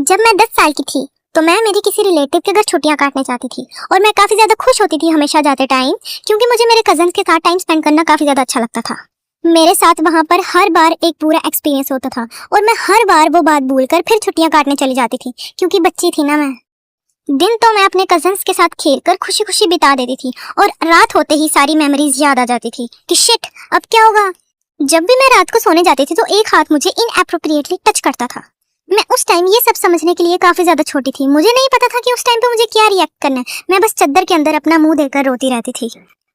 जब मैं 10 साल की थी तो मैं मेरी किसी रिलेटिव के घर छुट्टियां काटने जाती थी और मैं काफी ज्यादा खुश होती थी हमेशा जाते टाइम, क्योंकि मुझे मेरे कजन्स के साथ टाइम स्पेंड करना काफी ज्यादा अच्छा लगता था। मेरे साथ वहां पर हर बार एक पूरा एक्सपीरियंस होता था और मैं हर बार वो बात भूलकर फिर छुट्टियां काटने चली जाती थी, क्योंकि बच्ची थी ना मैं। दिन तो मैं अपने कजन्स के साथ खेलकर खुशी खुशी बिता देती थी और रात होते ही सारी मेमोरीज याद आ जाती थी कि शिट, अब क्या होगा। जब भी मैं रात को सोने जाती थी तो एक हाथ मुझे इनएप्रोप्रिएटली टच करता था। मैं उस टाइम ये सब समझने के लिए काफी ज्यादा छोटी थी, मुझे नहीं पता था कि उस टाइम पे मुझे क्या रिएक्ट करना है। मैं बस चद्दर के अंदर अपना मुंह देकर रोती रहती थी।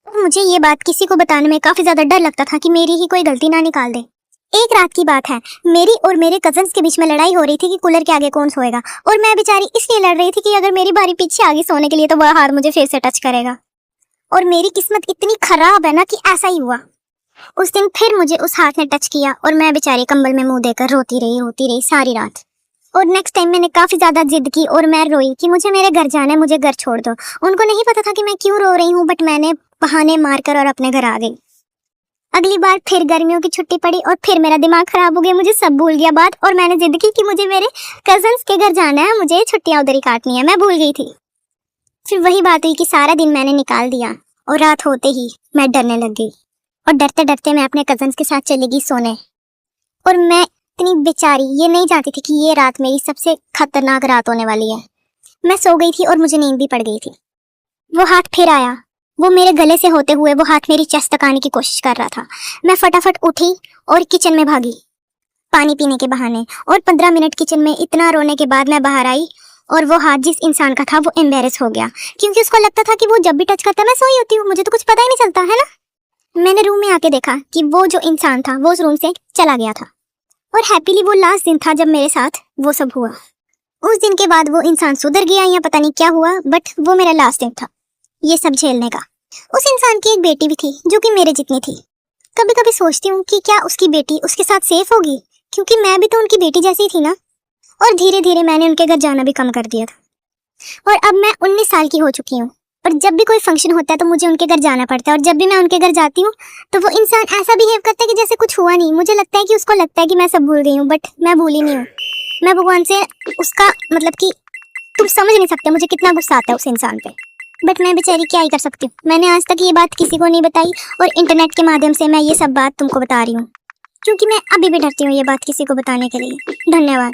मुझे ये बात किसी को बताने में काफी ज्यादा डर लगता था कि मेरी ही कोई गलती ना निकाल दे। एक रात की बात है, मेरी और मेरे कजन्स के बीच में लड़ाई हो रही थी कि कूलर के आगे कौन सोएगा, और मैं बेचारी इसलिए लड़ रही थी कि अगर मेरी बारी पीछे आ गई सोने के लिए तो वह हाथ मुझे फिर से टच करेगा। और मेरी किस्मत इतनी खराब है ना कि ऐसा ही हुआ। उस दिन फिर मुझे उस हाथ ने टच किया और मैं बेचारी कंबल में मुंह देकर रोती रही सारी रात। और नेक्स्ट टाइम मैंने काफी ज्यादा जिद की और मैं रोई कि मुझे मेरे घर जाना है, मुझे घर छोड़ दो। उनको नहीं पता था कि मैं क्यों रो रही हूँ, बट मैंने बहाने मारकर और अपने घर आ गई। अगली बार फिर गर्मियों की छुट्टी पड़ी और फिर मेरा दिमाग खराब हो गया, मुझे सब भूल गया बात, और मैंने जिद की कि मुझे मेरे कजन्स के घर जाना है, मुझे छुट्टियां उधर ही काटनी है। मैं भूल गई थी। फिर वही बात हुई कि सारा दिन मैंने निकाल दिया और रात होते ही मैं डरने लग गई और डरते डरते मैं अपने कजन्स के साथ चली गई सोने। और मैं इतनी बेचारी ये नहीं जानती थी कि ये रात मेरी सबसे खतरनाक रात होने वाली है। मैं सो गई थी और मुझे नींद भी पड़ गई थी। वो हाथ फिर आया, वो मेरे गले से होते हुए वो हाथ मेरी चेस्ट तकाने की कोशिश कर रहा था। मैं फटाफट उठी और किचन में भागी पानी पीने के बहाने, और 15 मिनट किचन में इतना रोने के बाद मैं बाहर आई और वो हाथ जिस इंसान का था वो एम्बेरस हो गया, क्योंकि उसको लगता था कि वो जब भी टच करता मैं सोई होती हूँ, मुझे तो कुछ पता ही नहीं चलता है ना। मैंने रूम में आके देखा कि वो जो इंसान था वो उस रूम से चला गया था, और हैप्पीली वो लास्ट दिन था जब मेरे साथ वो सब हुआ। उस दिन के बाद वो इंसान सुधर गया या पता नहीं क्या हुआ, बट वो मेरा लास्ट दिन था ये सब झेलने का। उस इंसान की एक बेटी भी थी जो कि मेरे जितनी थी। कभी कभी सोचती हूँ कि क्या उसकी बेटी उसके साथ सेफ होगी, क्योंकि मैं भी तो उनकी बेटी जैसी थी ना। और धीरे धीरे मैंने उनके घर जाना भी कम कर दिया था, और अब मैं 19 साल की हो चुकी हूँ। और जब भी कोई फंक्शन होता है तो मुझे उनके घर जाना पड़ता है, और जब भी मैं उनके घर जाती हूँ तो वो इंसान ऐसा बिहेव करता है कि जैसे कुछ हुआ नहीं। मुझे लगता है कि उसको लगता है कि मैं सब भूल गई हूँ, बट मैं भूली नहीं हूँ। मैं भगवान से उसका मतलब कि तुम समझ नहीं सकते मुझे कितना गुस्सा आता है उस इंसान पे, बट मैं बेचारी क्या ही कर सकती हूँ। मैंने आज तक ये बात किसी को नहीं बताई, और इंटरनेट के माध्यम से मैं ये सब बात तुमको बता रही हूँ, क्योंकि मैं अभी भी डरती हूँ ये बात किसी को बताने के लिए। धन्यवाद।